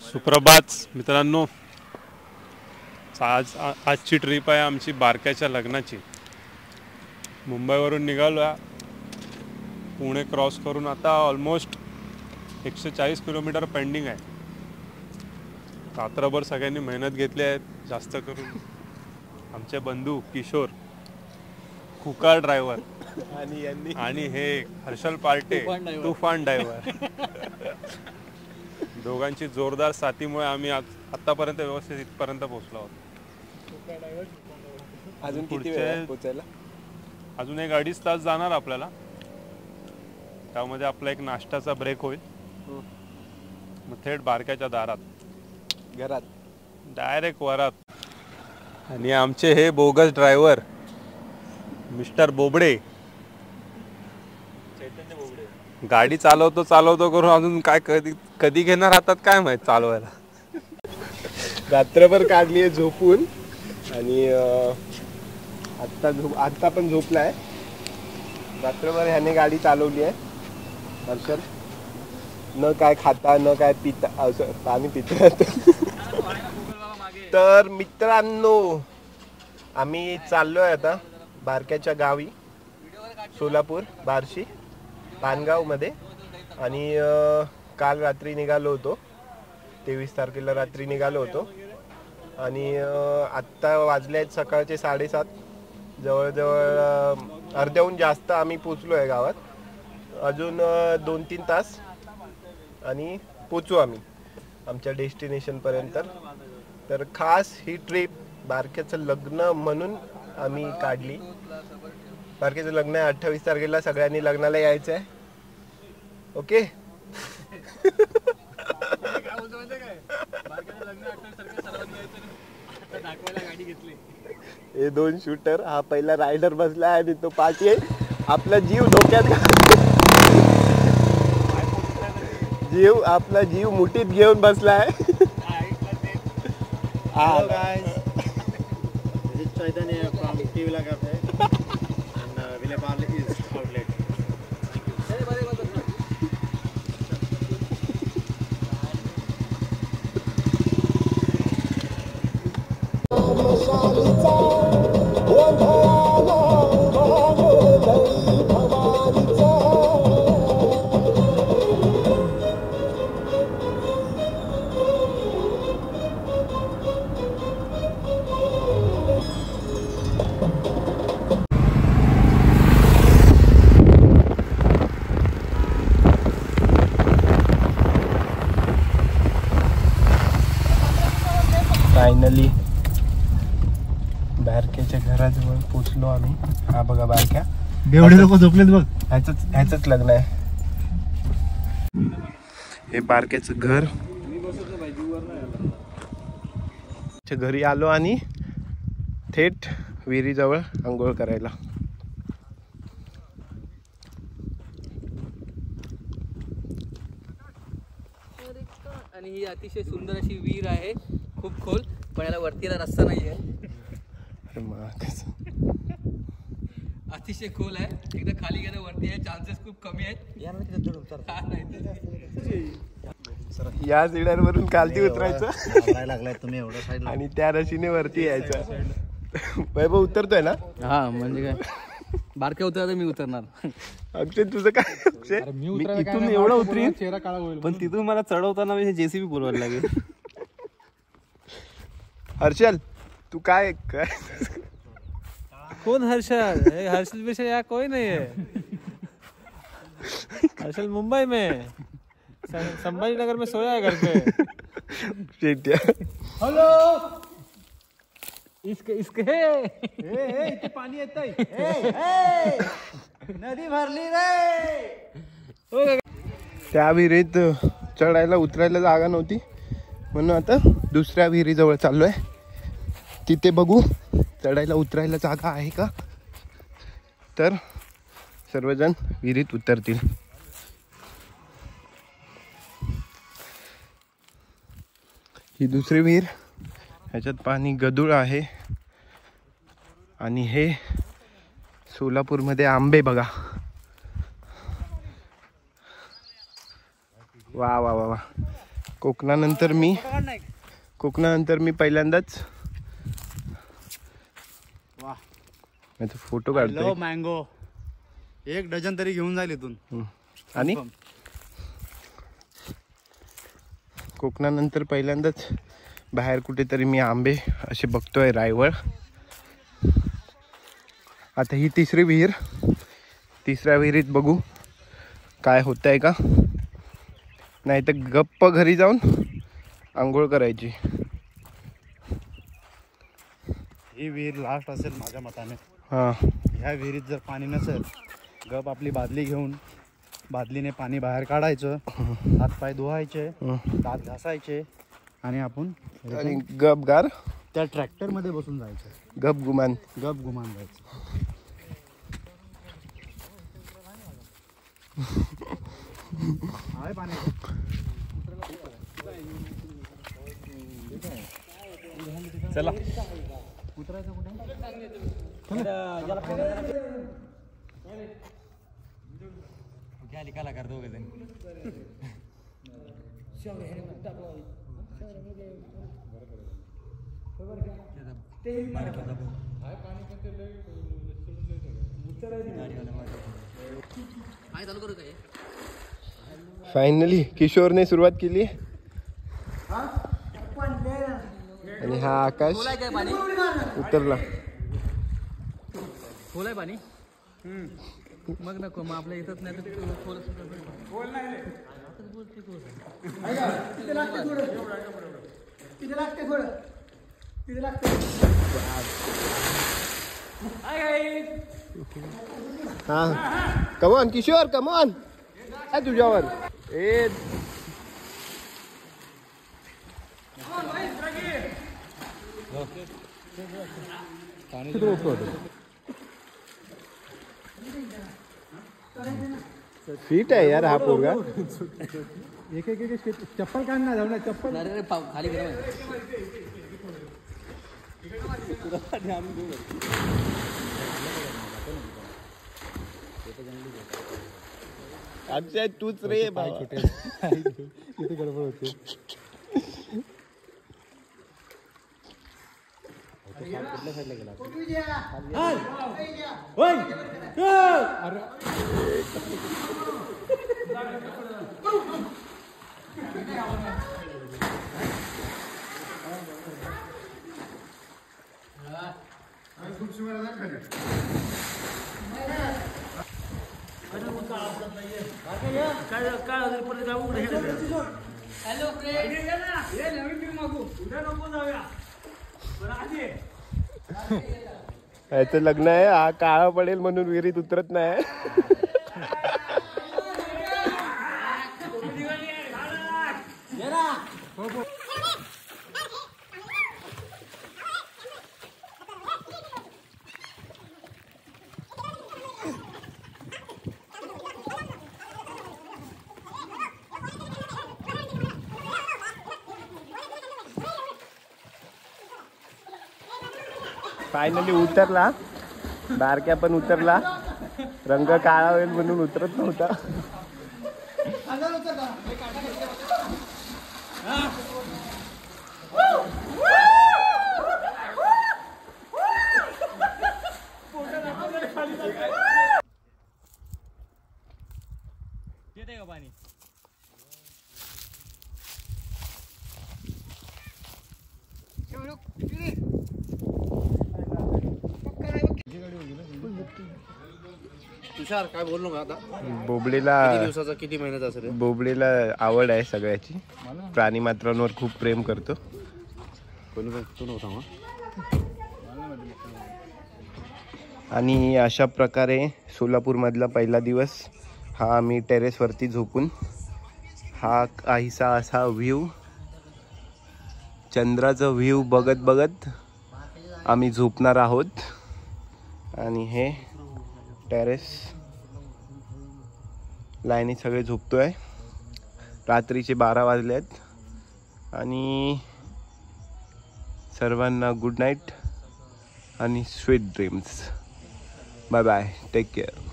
सुप्रभात मित्रांनो, आजची ट्रिप आहे आमची बारक्याच्या लग्नाची. मुंबईवरून निघालो, पुणे क्रॉस करून आता ऑलमोस्ट 140 किलोमीटर पेंडिंग आहे. रात्रभर सगळ्यांनी मेहनत घेतली आहे. जास्त करून आमचे बंधू किशोर कुकार ड्रायव्हर आणि हे हर्षल पार्टे तुफान ड्रायव्हर. दोघांची जोरदार साथीमुळे आम्ही आतापर्यंत व्यवस्थित इथपर्यंत पोहोचलो आहोत. अजून किती वेळ पोहोचायला? अजून 1-2.5 तास जाणार आपल्याला. त्यामध्ये आपला एक नाश्त्याचा ब्रेक होईल. मग थेट बारक्याच्या दारात, घरात डायरेक्ट वरात. आणि आमचे हे बोगस ड्रायव्हर मिस्टर बोबडे, गाडी चालवतो करून अजून काय कधी घेणार हातात काय माहित चालवायला. रात्रभर काढली आहे झोपून आणि आत्ता पण झोपलाय. रात्रभर ह्याने गाडी चालवली आहे. हर्षल न काय खाता न काय पिता, पाणी पिता. तर मित्रांनो, आम्ही चाललोय आता बारक्याच्या गावी, सोलापूर बार्शी पानगाव मध्ये. आणि काल रात्री निघालो होतो, 23 तारखेला रात्री निघालो होतो. आणि आत्ता वाजले आहेत सकाळचे 7:30. जवळजवळ अर्ध्याहून जास्त आम्ही पोचलो आहे गावात. अजून 2-3 तास आणि पोचू आम्ही आमच्या डेस्टिनेशनपर्यंत. तर खास ही ट्रिप बारक्याचं लग्न म्हणून आम्ही काढली. बारक्याचं लग्न आहे 28 तारखेला. सगळ्यांनी लग्नाला यायचं आहे. ओके. हे 2 शूटर, हा पहिला रायडर बसला आणि तो पाठी आहे. आपला जीव डोक्यात आपला जीव मुठीत घेऊन बसलाय. Hello guys, this is Chaitanya from Tivila Cafe and Villaparle East Outlet. Finally बारक्याच्या घराजवळ पोचलो आम्ही. हा बघा बारक्या, एवढे लोक झोपलेत बघ. ह्याचंच लग्न आहे. हे बारक्याचं घर. घरी आलो आणि थेट विहिरीजवळ आंघोळ करायला. आणि ही अतिशय सुंदर अशी विहीर आहे, खूप खोल, पण याला वरतीला रस्ता नाही आहे. अतिशय खोल आहे. एकदा खाली गेलं वरती आहे, चान्सेस खूप कमी आहेत. या सिड्यांवरून खालती उतरायचं लागलाय तुम्ही एवढं साईड आणि त्या रशीने वरती यायचं. वैभव उतरतोय ना? हा म्हणजे काय, बारक्या उतरता मी उतरणार. अक्षय तुझं काय? मी इथून एवढं उतरीन, चेहरा काळा होईल, पण तिथून मला चढवताना मी जेसीबी बोलवायला लागेल. हर्षल तू काय कौन हर्षल? हर्षल पेशा यहाँ कोई नहीं है. हर्षल मुंबई में संभाजी नगर में सोया है घर पे. हॅलो इसके इथे पाणी येतंय. नदी भरली रे. त्या विहिरीत चढायला उतरायला जागा नव्हती म्हणून आता दुसऱ्या विहिरीजवळ चाललोय. तिथे बघू चढायला उतरायला जागा आहे का. तर सर्वजण विहिरीत उतरतील. ही दुसरी विहीर, ह्याच्यात पाणी गढूळ आहे. आणि हे सोलापूरमध्ये आंबे बघा. वा वा वा वा. कोकणानंतर मी पहिल्यांदाच वाह याचा फोटो काढतो. मँगो 1 डझन तरी घेऊन जाईल इथून. आणि कोकणानंतर पहिल्यांदाच बाहेर कुठेतरी मी आंबे असे बघतोय. रायवळ. आता ही तिसरी विहीर. तिसऱ्या विहिरीत बघू काय होत आहे का, नाही तर गप्प घरी जाऊन आंघोळ करायची. ही विहीर लास्ट असेल माझ्या मताने. हां, ह्या विहिरीत जर पाणी नसेल, गप आपली बादली घेऊन बादलीने पाणी बाहेर काढायचं, हातपाय धुवायचे, दात घासायचे आणि आपण आणि गप गार त्या ट्रॅक्टर मध्ये बसून जायचं. गप गुमान जायचं. आहे पाणी. चला उतरायचं कुठे? कलाकार दोघे जण. फायनली किशोरने सुरुवात केली. आणि हा आकाश काय पाणी उतरला. खोल आहे पाणी. मग नको, मग आपल्या इथंच नाही तर खोल. हा, कमॉन किशोर, कमॉन. तुझ्यावर ए फिट आहे यार हा पोरगा. एक चप्पल काढणार जाऊ ना. चप्पल अरे खाली गरम आहे. आमच्या तूच रे बाबा. किती गडबड होते. कुठल्या साईडला गेला? हॅलो याचं लग्न आहे. हा काळा पडेल म्हणून विहिरीत उतरत नाही. फायनली उतरला. बारक्या पण उतरला. रंग काळा होईल म्हणून उतरत नव्हता. पाणी तुषार काय बोललो का आता? बोबडीला किती दिवसाचा किती महिन्याचा असेल? बोबडीला आवड आहे सगळ्याची. प्राणी मात्रांवर खूप प्रेम करतो. आणि अशा प्रकारे सोलापूरमधला पहिला दिवस हा आम्ही टेरेसवरती झोपून हा काहीसा असा व्ह्यू, चंद्राचा व्ह्यू बघत बघत आम्ही झोपणार आहोत. आणि हे टेरेस लाईनी सगळे झोपतोय. रात्रीचे 12 वाजले आहेत. आणि सर्वांना गुड नाईट आणि sweet dreams. Bye bye, take care.